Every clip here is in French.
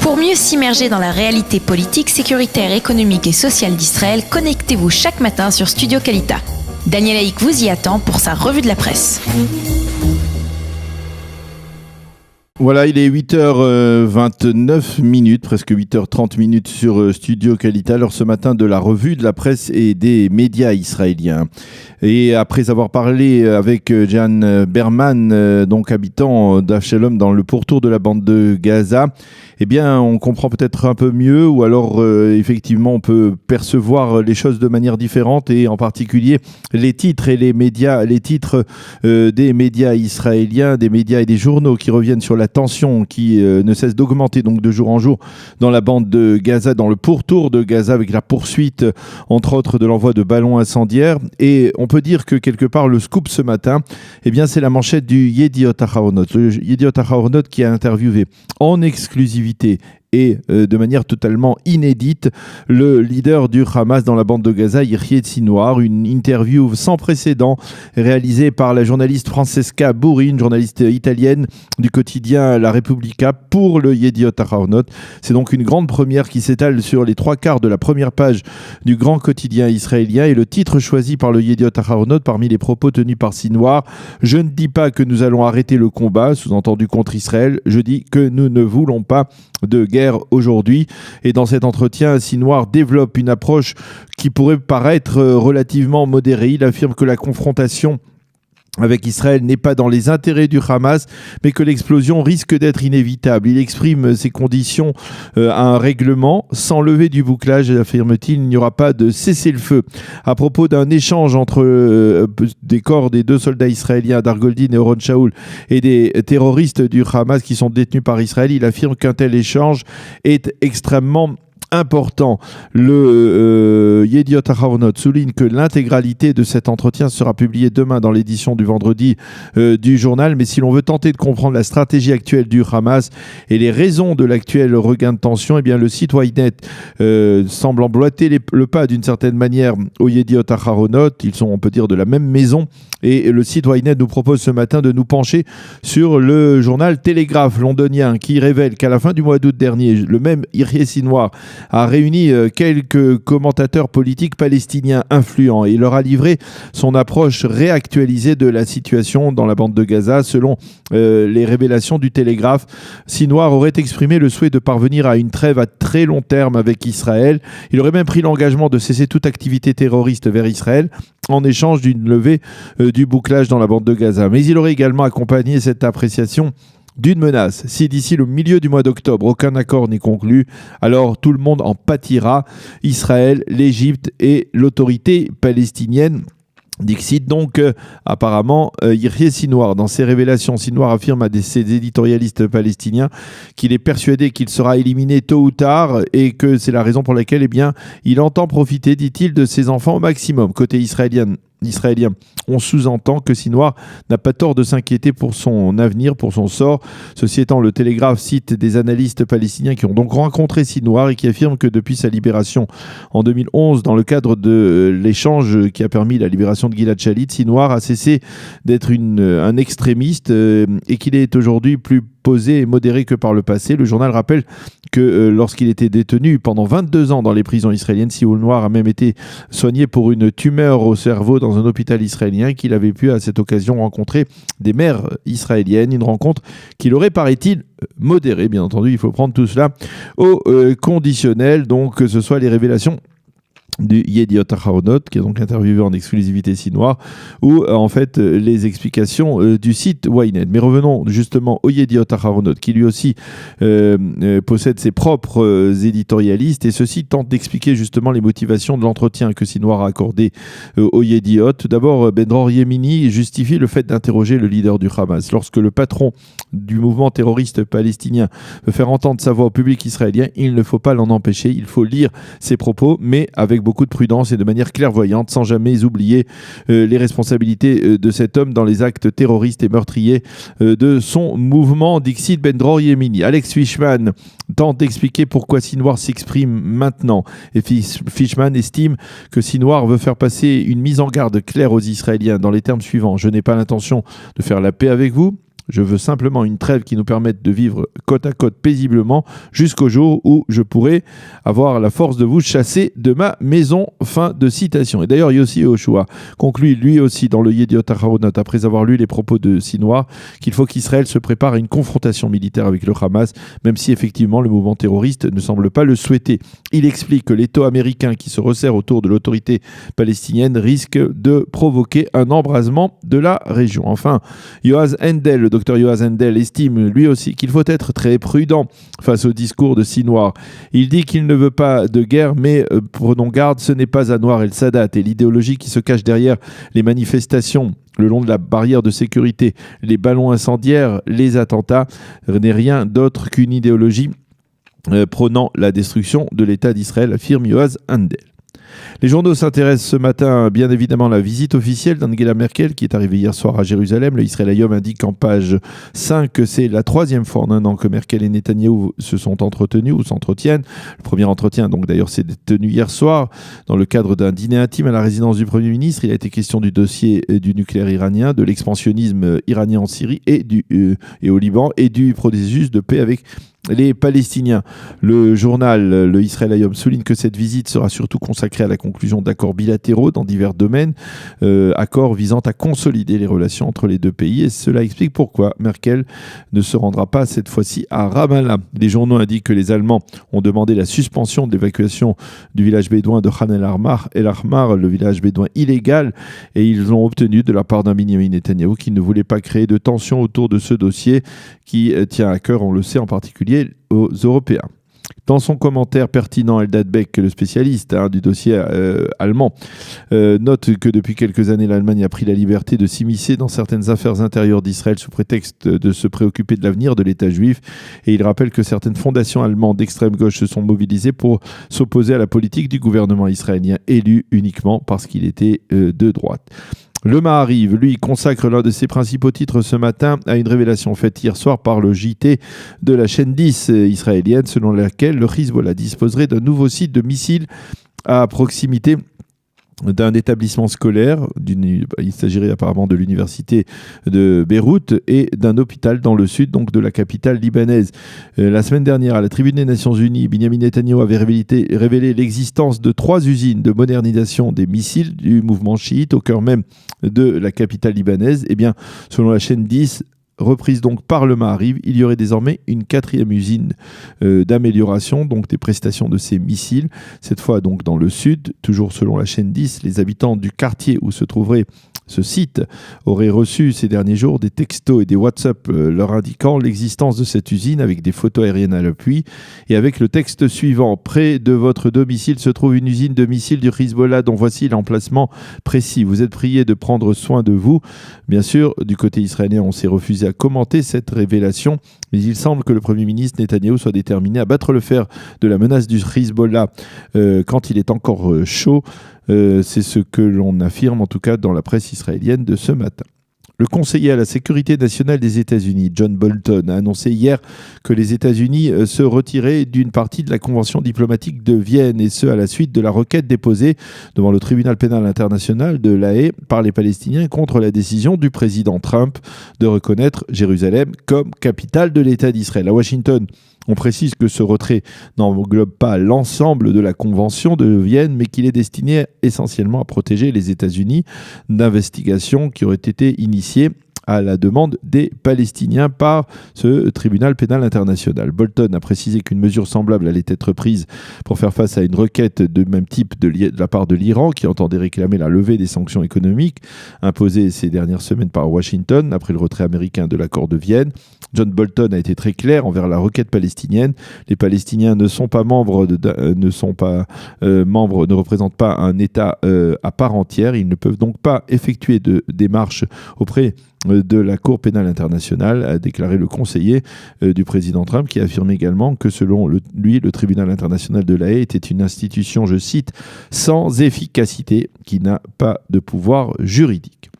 Pour mieux s'immerger dans la réalité politique, sécuritaire, économique et sociale d'Israël, connectez-vous chaque matin sur Studio Kalita. Daniel Haïk vous y attend pour sa revue de la presse. Voilà, il est 8h29, presque 8h30 sur Studio Kalita, l'heure ce matin de la revue de la presse et des médias israéliens. Et après avoir parlé avec Jan Berman, donc habitant d'Avshalom dans le pourtour de la bande de Gaza, eh bien, on comprend peut-être un peu mieux, ou alors effectivement on peut percevoir les choses de manière différente, et en particulier les titres et les médias, les titres des médias israéliens, des médias et des journaux qui reviennent sur la tension qui ne cesse d'augmenter donc de jour en jour dans la bande de Gaza, dans le pourtour de Gaza, avec la poursuite entre autres de l'envoi de ballons incendiaires. Et on peut dire que quelque part le scoop ce matin, eh bien c'est la manchette du Yediot Ahronoth, le Yediot Ahronoth qui a interviewé en exclusivité et de manière totalement inédite le leader du Hamas dans la bande de Gaza, Yehia Sinwar. Une interview sans précédent réalisée par la journaliste Francesca Burri, journaliste italienne du quotidien La Repubblica, pour le Yediot Ahronoth. C'est donc une grande première qui s'étale sur les 3/4 de la première page du grand quotidien israélien, et le titre choisi par le Yediot Ahronoth parmi les propos tenus par Sinwar: je ne dis pas que nous allons arrêter le combat, sous-entendu contre Israël, je dis que nous ne voulons pas de guerre aujourd'hui. Et dans cet entretien, Sinwar développe une approche qui pourrait paraître relativement modérée. Il affirme que la confrontation avec Israël n'est pas dans les intérêts du Hamas, mais que l'explosion risque d'être inévitable. Il exprime ses conditions à un règlement sans lever du bouclage, affirme-t-il. Il n'y aura pas de cessez-le-feu. À propos d'un échange entre des corps des 2 soldats israéliens, Hadar Goldin et Oron Shaul, et des terroristes du Hamas qui sont détenus par Israël, il affirme qu'un tel échange est extrêmement important. Le Yediot Ahronoth souligne que l'intégralité de cet entretien sera publiée demain dans l'édition du vendredi du journal. Mais si l'on veut tenter de comprendre la stratégie actuelle du Hamas et les raisons de l'actuel regain de tension, eh bien le site Ynet semble emboîter le pas d'une certaine manière au Yediot Ahronoth. Ils sont, on peut dire, de la même maison. Et le site Ynet nous propose ce matin de nous pencher sur le journal Télégraphe londonien, qui révèle qu'à la fin du mois d'août dernier, le même Yehia Sinwar a réuni quelques commentateurs politiques palestiniens influents, et il leur a livré son approche réactualisée de la situation dans la bande de Gaza. Selon les révélations du Télégraphe, Sinwar aurait exprimé le souhait de parvenir à une trêve à très long terme avec Israël. Il aurait même pris l'engagement de cesser toute activité terroriste vers Israël en échange d'une levée du bouclage dans la bande de Gaza. Mais il aurait également accompagné cette appréciation d'une menace: si d'ici le milieu du mois d'octobre aucun accord n'est conclu, alors tout le monde en pâtira, Israël, l'Égypte et l'autorité palestinienne. Dixit donc, apparemment, Yehia Sinwar. Dans ses révélations, Sinwar affirme à ses éditorialistes palestiniens qu'il est persuadé qu'il sera éliminé tôt ou tard, et que c'est la raison pour laquelle, eh bien, il entend profiter, dit-il, de ses enfants au maximum. Côté israélien, on sous-entend que Sinwar n'a pas tort de s'inquiéter pour son avenir, pour son sort. Ceci étant, le Télégraphe cite des analystes palestiniens qui ont donc rencontré Sinwar et qui affirment que depuis sa libération en 2011, dans le cadre de l'échange qui a permis la libération de Gilad Shalit, Sinwar a cessé d'être un extrémiste et qu'il est aujourd'hui plus posé et modéré que par le passé. Le journal rappelle que lorsqu'il était détenu pendant 22 ans dans les prisons israéliennes, Sinwar a même été soigné pour une tumeur au cerveau dans un hôpital israélien, qu'il avait pu à cette occasion rencontrer des mères israéliennes. Une rencontre qu'il aurait, paraît-il, modérée. Bien entendu, il faut prendre tout cela au conditionnel, donc que ce soit les révélations du Yediot Ahronoth, qui est donc interviewé en exclusivité Sinwar, ou en fait les explications du site Ynet. Mais revenons justement au Yediot Ahronoth, qui lui aussi possède ses propres éditorialistes, et ceux-ci tentent d'expliquer justement les motivations de l'entretien que Sinwar a accordé au Yediot. Tout d'abord, Ben-Dror Yemini justifie le fait d'interroger le leader du Hamas. Lorsque le patron du mouvement terroriste palestinien veut faire entendre sa voix au public israélien, il ne faut pas l'en empêcher, il faut lire ses propos, mais avec beaucoup de prudence et de manière clairvoyante, sans jamais oublier les responsabilités de cet homme dans les actes terroristes et meurtriers de son mouvement. Dixit Ben-Dror Yemini. Alex Fishman tente d'expliquer pourquoi Sinwar s'exprime maintenant. Et Fishman estime que Sinwar veut faire passer une mise en garde claire aux Israéliens dans les termes suivants: je n'ai pas l'intention de faire la paix avec vous, Je veux simplement une trêve qui nous permette de vivre côte à côte paisiblement jusqu'au jour où je pourrai avoir la force de vous chasser de ma maison. » Fin de citation. Et d'ailleurs, Yossi Yehoshua conclut lui aussi dans le Yediot Aharonot, après avoir lu les propos de Sinwar, qu'il faut qu'Israël se prépare à une confrontation militaire avec le Hamas, même si effectivement le mouvement terroriste ne semble pas le souhaiter. Il explique que l'étau américain qui se resserre autour de l'autorité palestinienne risque de provoquer un embrasement de la région. Enfin, Yoaz Hendel, le docteur Yoaz Hendel, estime lui aussi qu'il faut être très prudent face au discours de Sinwar. Il dit qu'il ne veut pas de guerre, mais prenons garde, ce n'est pas Anwar el-Sadat et l'idéologie qui se cache derrière les manifestations le long de la barrière de sécurité, les ballons incendiaires, les attentats, n'est rien d'autre qu'une idéologie prônant la destruction de l'État d'Israël, affirme Yoaz Hendel. Les journaux s'intéressent ce matin bien évidemment à la visite officielle d'Angela Merkel qui est arrivée hier soir à Jérusalem. Le Israël Hayom indique en page 5 que c'est la 3e fois en un an que Merkel et Netanyahou se sont entretenus ou s'entretiennent. Le premier entretien donc d'ailleurs s'est tenu hier soir dans le cadre d'un dîner intime à la résidence du Premier ministre. Il a été question du dossier du nucléaire iranien, de l'expansionnisme iranien en Syrie et au Liban et du processus de paix avec les Palestiniens. Le journal, le Israël Hayom, souligne que cette visite sera surtout consacrée à la conclusion d'accords bilatéraux dans divers domaines, accords visant à consolider les relations entre les deux pays. Et cela explique pourquoi Merkel ne se rendra pas cette fois-ci à Ramallah. Les journaux indiquent que les Allemands ont demandé la suspension de l'évacuation du village bédouin de Khan el-Ahmar, le village bédouin illégal, et ils l'ont obtenu de la part d'un Benyamin Netanyahou qui ne voulait pas créer de tension autour de ce dossier qui tient à cœur, on le sait, en particulier aux Européens. Dans son commentaire pertinent, Eldad Beck, le spécialiste du dossier allemand, note que depuis quelques années, l'Allemagne a pris la liberté de s'immiscer dans certaines affaires intérieures d'Israël sous prétexte de se préoccuper de l'avenir de l'État juif. Et il rappelle que certaines fondations allemandes d'extrême gauche se sont mobilisées pour s'opposer à la politique du gouvernement israélien élu uniquement parce qu'il était de droite. Le Maariv, lui, consacre l'un de ses principaux titres ce matin à une révélation faite hier soir par le JT de la chaîne 10 israélienne, selon laquelle le Hezbollah disposerait d'un nouveau site de missiles à proximité d'un établissement scolaire, il s'agirait apparemment de l'université de Beyrouth et d'un hôpital dans le sud, donc de la capitale libanaise. La semaine dernière, à la tribune des Nations Unies, Benyamin Netanyahou avait révélé l'existence de 3 usines de modernisation des missiles du mouvement chiite au cœur même de la capitale libanaise. Eh bien, selon la chaîne 10, reprise donc par le Maariv, il y aurait désormais une 4e usine d'amélioration donc des prestations de ces missiles, cette fois donc dans le sud. Toujours selon la chaîne 10, les habitants du quartier où se trouverait ce site auraient reçu ces derniers jours des textos et des WhatsApp leur indiquant l'existence de cette usine avec des photos aériennes à l'appui et avec le texte suivant: près de votre domicile se trouve une usine de missiles du Hezbollah dont voici l'emplacement précis. Vous êtes priés de prendre soin de vous. Bien sûr, du côté israélien, on s'est refusé à commenter cette révélation, mais il semble que le Premier ministre Netanyahou soit déterminé à battre le fer de la menace du Hezbollah quand il est encore chaud. C'est ce que l'on affirme en tout cas dans la presse israélienne de ce matin. Le conseiller à la sécurité nationale des États-Unis, John Bolton, a annoncé hier que les États-Unis se retiraient d'une partie de la Convention diplomatique de Vienne, et ce à la suite de la requête déposée devant le tribunal pénal international de La Haye par les Palestiniens contre la décision du président Trump de reconnaître Jérusalem comme capitale de l'État d'Israël. À Washington, on précise que ce retrait n'englobe pas l'ensemble de la Convention de Vienne, mais qu'il est destiné essentiellement à protéger les États-Unis d'investigations qui auraient été initiées à la demande des Palestiniens par ce tribunal pénal international. Bolton a précisé qu'une mesure semblable allait être prise pour faire face à une requête de même type de la part de l'Iran, qui entendait réclamer la levée des sanctions économiques imposées ces dernières semaines par Washington après le retrait américain de l'accord de Vienne. John Bolton a été très clair envers la requête palestinienne. Les Palestiniens ne représentent pas un État à part entière. Ils ne peuvent donc pas effectuer de démarches auprès de la Cour pénale internationale, a déclaré le conseiller du président Trump, qui a affirmé également que selon lui, le tribunal international de La Haye était une institution, je cite, sans efficacité, qui n'a pas de pouvoir juridique.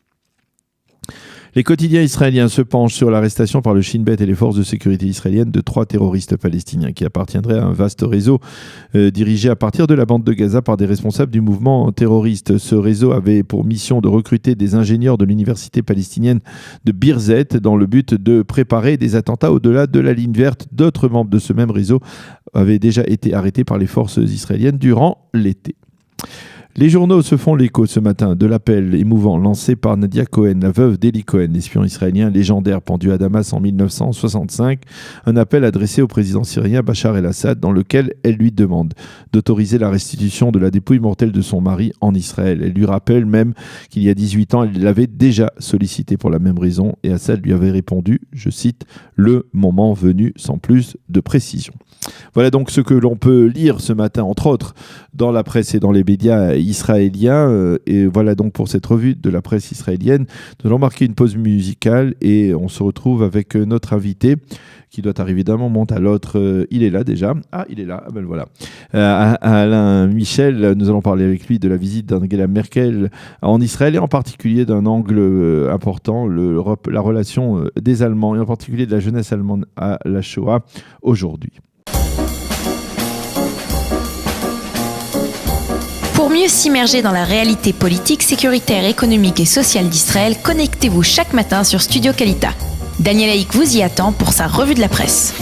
Les quotidiens israéliens se penchent sur l'arrestation par le Shin Bet et les forces de sécurité israéliennes de 3 terroristes palestiniens qui appartiendraient à un vaste réseau dirigé à partir de la bande de Gaza par des responsables du mouvement terroriste. Ce réseau avait pour mission de recruter des ingénieurs de l'université palestinienne de Birzeit dans le but de préparer des attentats au-delà de la ligne verte. D'autres membres de ce même réseau avaient déjà été arrêtés par les forces israéliennes durant l'été. Les journaux se font l'écho ce matin de l'appel émouvant lancé par Nadia Cohen, la veuve d'Eli Cohen, l'espion israélien légendaire pendu à Damas en 1965. Un appel adressé au président syrien Bachar el-Assad dans lequel elle lui demande d'autoriser la restitution de la dépouille mortelle de son mari en Israël. Elle lui rappelle même qu'il y a 18 ans, elle l'avait déjà sollicité pour la même raison et Assad lui avait répondu, je cite, « le moment venu » sans plus de précision. Voilà donc ce que l'on peut lire ce matin, entre autres, dans la presse et dans les médias israéliens. Et voilà donc pour cette revue de la presse israélienne. Nous allons marquer une pause musicale et on se retrouve avec notre invité qui doit arriver d'un moment à l'autre. Il est là déjà. Ah, il est là. Ah ben voilà. Alain Michel, nous allons parler avec lui de la visite d'Angela Merkel en Israël et en particulier d'un angle important, la relation des Allemands et en particulier de la jeunesse allemande à la Shoah aujourd'hui. Pour mieux s'immerger dans la réalité politique, sécuritaire, économique et sociale d'Israël, connectez-vous chaque matin sur Studio Kalita. Daniel Haïk vous y attend pour sa revue de la presse.